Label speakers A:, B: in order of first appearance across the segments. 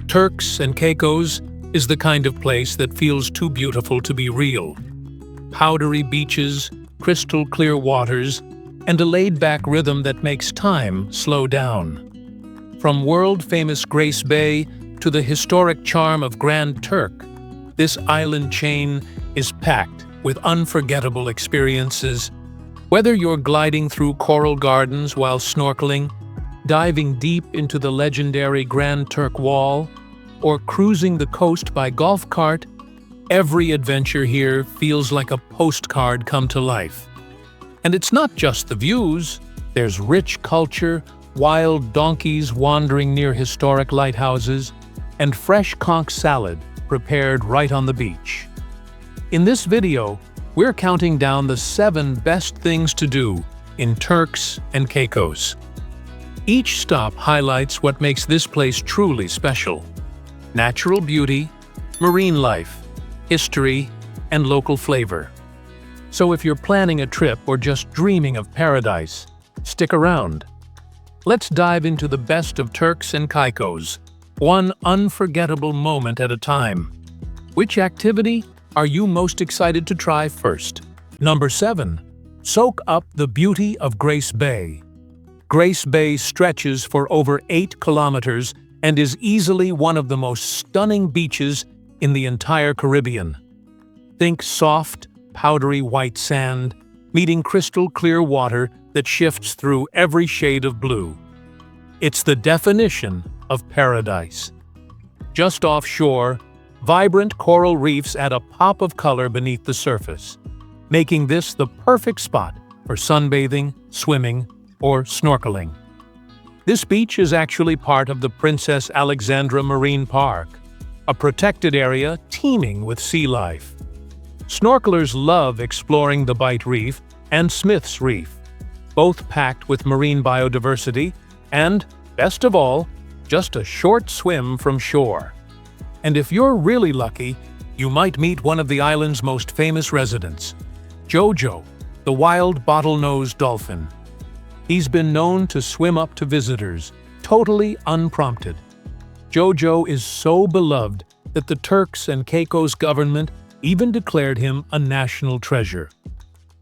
A: Turks and Caicos is the kind of place that feels too beautiful to be real. Powdery beaches, crystal clear waters, and a laid-back rhythm that makes time slow down. From world-famous Grace Bay to the historic charm of Grand Turk, this island chain is packed with unforgettable experiences. Whether you're gliding through coral gardens while snorkeling, diving deep into the legendary Grand Turk Wall, or cruising the coast by golf cart, every adventure here feels like a postcard come to life. And it's not just the views. There's rich culture, wild donkeys wandering near historic lighthouses, and fresh conch salad prepared right on the beach. In this video, we're counting down the 7 best things to do in Turks and Caicos. Each stop highlights what makes this place truly special: natural beauty, marine life, history, and local flavor. So if you're planning a trip or just dreaming of paradise, stick around. Let's dive into the best of Turks and Caicos, one unforgettable moment at a time. Which activity are you most excited to try first? Number 7. Soak up the beauty of Grace Bay. Grace Bay stretches for over 8 kilometers and is easily one of the most stunning beaches in the entire Caribbean. Think soft, powdery white sand, meeting crystal clear water that shifts through every shade of blue. It's the definition of paradise. Just offshore, vibrant coral reefs add a pop of color beneath the surface, making this the perfect spot for sunbathing, swimming, or snorkeling. This beach is actually part of the Princess Alexandra Marine Park, a protected area teeming with sea life. Snorkelers love exploring the Bight Reef and Smith's Reef, both packed with marine biodiversity and, best of all, just a short swim from shore. And if you're really lucky, you might meet one of the island's most famous residents, Jojo, the wild bottlenose dolphin. He's been known to swim up to visitors, totally unprompted. Jojo is so beloved that the Turks and Caicos government even declared him a national treasure.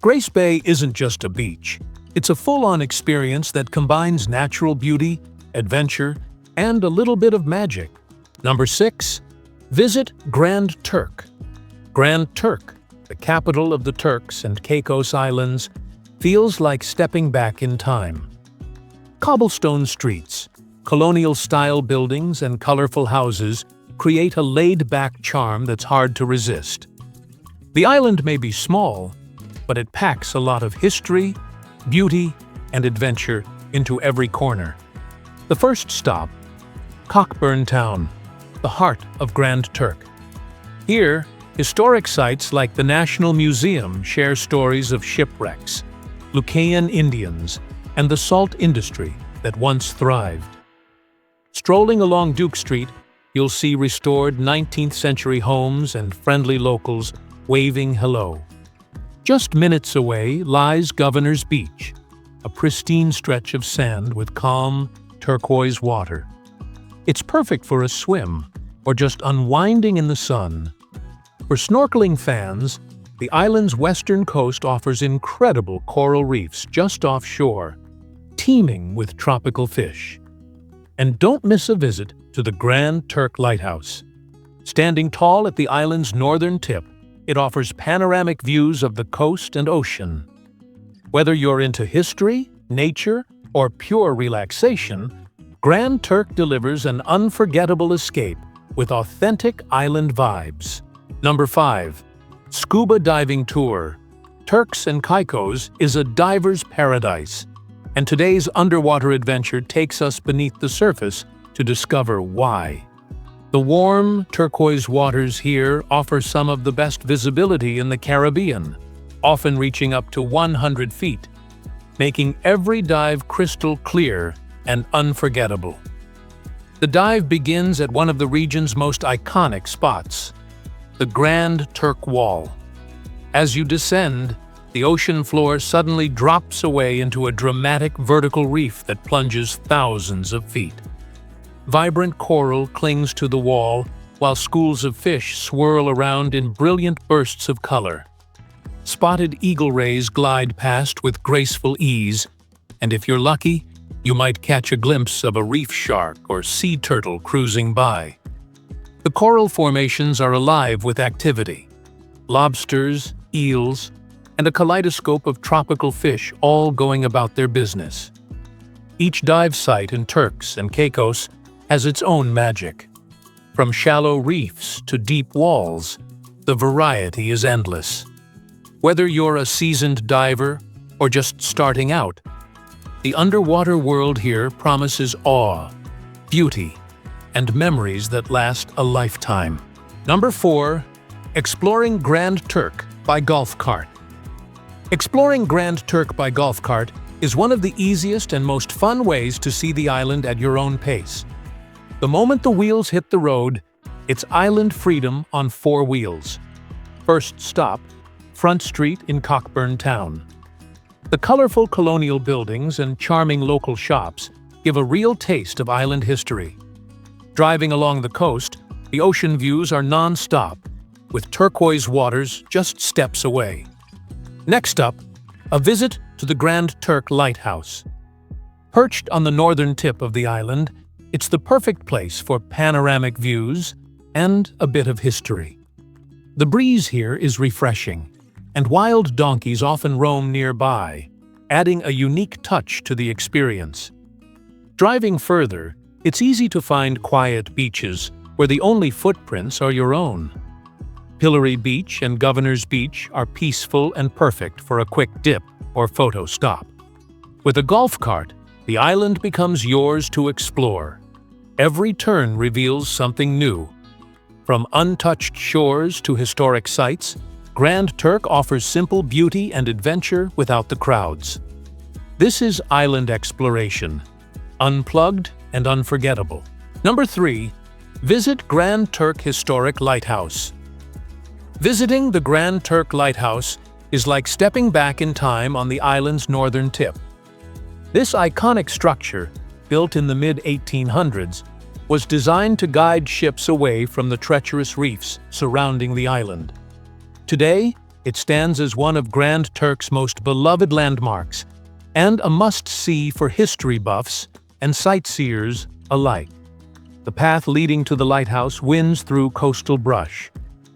A: Grace Bay isn't just a beach. It's a full-on experience that combines natural beauty, adventure, and a little bit of magic. Number 6. Visit Grand Turk. Grand Turk, the capital of the Turks and Caicos Islands, feels like stepping back in time. Cobblestone streets, colonial-style buildings, and colorful houses create a laid-back charm that's hard to resist. The island may be small, but it packs a lot of history, beauty, and adventure into every corner. The first stop, Cockburn Town, the heart of Grand Turk. Here, historic sites like the National Museum share stories of shipwrecks, Lucayan Indians, and the salt industry that once thrived. Strolling along Duke Street, you'll see restored 19th-century homes and friendly locals waving hello. Just minutes away lies Governor's Beach, a pristine stretch of sand with calm, turquoise water. It's perfect for a swim or just unwinding in the sun. For snorkeling fans, the island's western coast offers incredible coral reefs just offshore, teeming with tropical fish. And don't miss a visit to the Grand Turk Lighthouse. Standing tall at the island's northern tip, it offers panoramic views of the coast and ocean. Whether you're into history, nature, or pure relaxation, Grand Turk delivers an unforgettable escape with authentic island vibes. Number 5. Scuba diving tour. Turks and Caicos is a diver's paradise, and today's underwater adventure takes us beneath the surface to discover why. The warm, turquoise waters here offer some of the best visibility in the Caribbean, often reaching up to 100 feet, making every dive crystal clear and unforgettable. The dive begins at one of the region's most iconic spots, the Grand Turk Wall. As you descend, the ocean floor suddenly drops away into a dramatic vertical reef that plunges thousands of feet. Vibrant coral clings to the wall, while schools of fish swirl around in brilliant bursts of color. Spotted eagle rays glide past with graceful ease, and if you're lucky, you might catch a glimpse of a reef shark or sea turtle cruising by. The coral formations are alive with activity. Lobsters, eels, and a kaleidoscope of tropical fish all going about their business. Each dive site in Turks and Caicos has its own magic. From shallow reefs to deep walls, the variety is endless. Whether you're a seasoned diver or just starting out, the underwater world here promises awe, beauty, and memories that last a lifetime. Number 4. Exploring Grand Turk by golf cart. Exploring Grand Turk by golf cart is one of the easiest and most fun ways to see the island at your own pace. The moment the wheels hit the road, it's island freedom on 4 wheels. First stop, Front Street in Cockburn Town. The colorful colonial buildings and charming local shops give a real taste of island history. Driving along the coast, the ocean views are non-stop, with turquoise waters just steps away. Next up, a visit to the Grand Turk Lighthouse. Perched on the northern tip of the island, it's the perfect place for panoramic views and a bit of history. The breeze here is refreshing, and wild donkeys often roam nearby, adding a unique touch to the experience. Driving further, it's easy to find quiet beaches where the only footprints are your own. Pillory Beach and Governor's Beach are peaceful and perfect for a quick dip or photo stop. With a golf cart, the island becomes yours to explore. Every turn reveals something new. From untouched shores to historic sites, Grand Turk offers simple beauty and adventure without the crowds. This is island exploration, unplugged and unforgettable. Number 3. Visit Grand Turk Historic Lighthouse. Visiting the Grand Turk Lighthouse is like stepping back in time on the island's northern tip. This iconic structure, built in the mid-1800s, was designed to guide ships away from the treacherous reefs surrounding the island. Today, it stands as one of Grand Turk's most beloved landmarks and a must-see for history buffs and sightseers alike. The path leading to the lighthouse winds through coastal brush,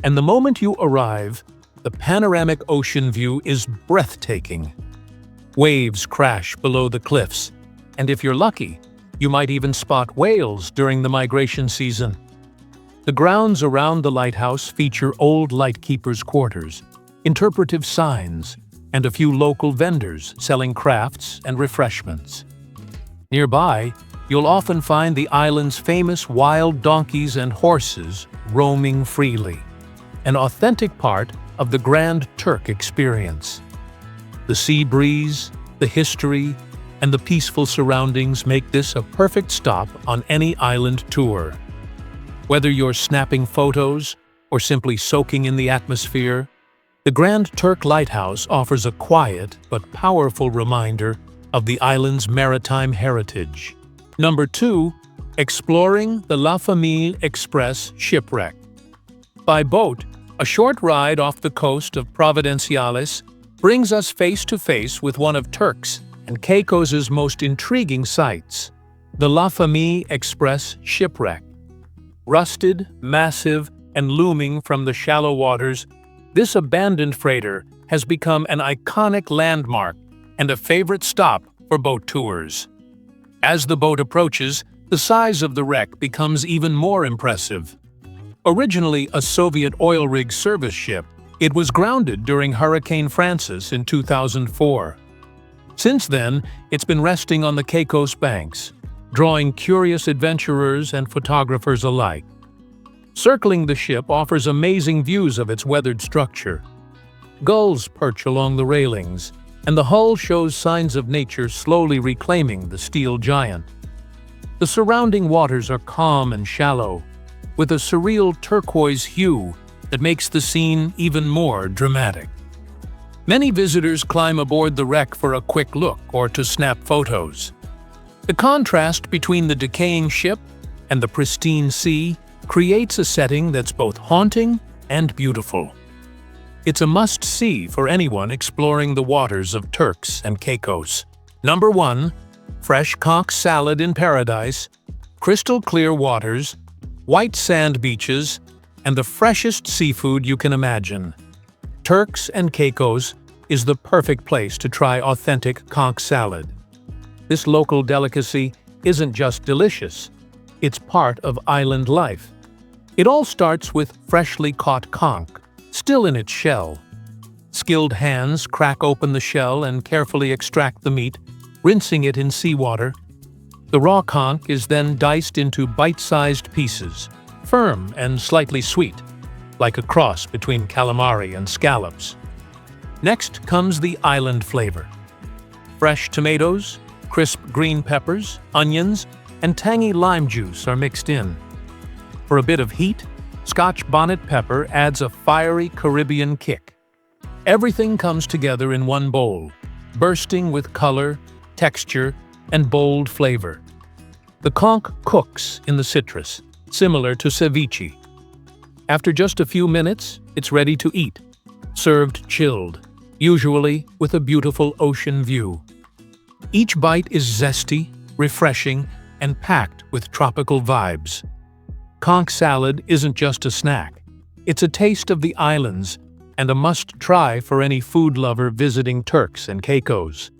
A: and the moment you arrive, the panoramic ocean view is breathtaking. Waves crash below the cliffs, and if you're lucky, you might even spot whales during the migration season. The grounds around the lighthouse feature old lightkeepers' quarters, interpretive signs, and a few local vendors selling crafts and refreshments. Nearby, you'll often find the island's famous wild donkeys and horses roaming freely, an authentic part of the Grand Turk experience. The sea breeze, the history, and the peaceful surroundings make this a perfect stop on any island tour. Whether you're snapping photos or simply soaking in the atmosphere, the Grand Turk Lighthouse offers a quiet but powerful reminder of the island's maritime heritage. Number 2. Exploring the La Famille Express shipwreck. By boat, a short ride off the coast of Providenciales brings us face to face with one of Turks and Caicos' most intriguing sights, the La Famille Express shipwreck. Rusted, massive, and looming from the shallow waters, this abandoned freighter has become an iconic landmark and a favorite stop for boat tours. As the boat approaches, the size of the wreck becomes even more impressive. Originally a Soviet oil rig service ship, it was grounded during Hurricane Francis in 2004. Since then, it's been resting on the Caicos banks, drawing curious adventurers and photographers alike. Circling the ship offers amazing views of its weathered structure. Gulls perch along the railings, and the hull shows signs of nature slowly reclaiming the steel giant. The surrounding waters are calm and shallow, with a surreal turquoise hue that makes the scene even more dramatic. Many visitors climb aboard the wreck for a quick look or to snap photos. The contrast between the decaying ship and the pristine sea creates a setting that's both haunting and beautiful. It's a must-see for anyone exploring the waters of Turks and Caicos. Number 1. Fresh conch salad in paradise, crystal clear waters, white sand beaches, and the freshest seafood you can imagine. Turks and Caicos is the perfect place to try authentic conch salad. This local delicacy isn't just delicious, it's part of island life. It all starts with freshly caught conch, still in its shell. Skilled hands crack open the shell and carefully extract the meat, rinsing it in seawater. The raw conch is then diced into bite-sized pieces, firm and slightly sweet, like a cross between calamari and scallops. Next comes the island flavor. Fresh tomatoes, crisp green peppers, onions, and tangy lime juice are mixed in. For a bit of heat, Scotch bonnet pepper adds a fiery Caribbean kick. Everything comes together in one bowl, bursting with color, texture, and bold flavor. The conch cooks in the citrus, similar to ceviche. After just a few minutes, it's ready to eat, served chilled, usually with a beautiful ocean view. Each bite is zesty, refreshing, and packed with tropical vibes. Conch salad isn't just a snack. It's a taste of the islands and a must-try for any food lover visiting Turks and Caicos.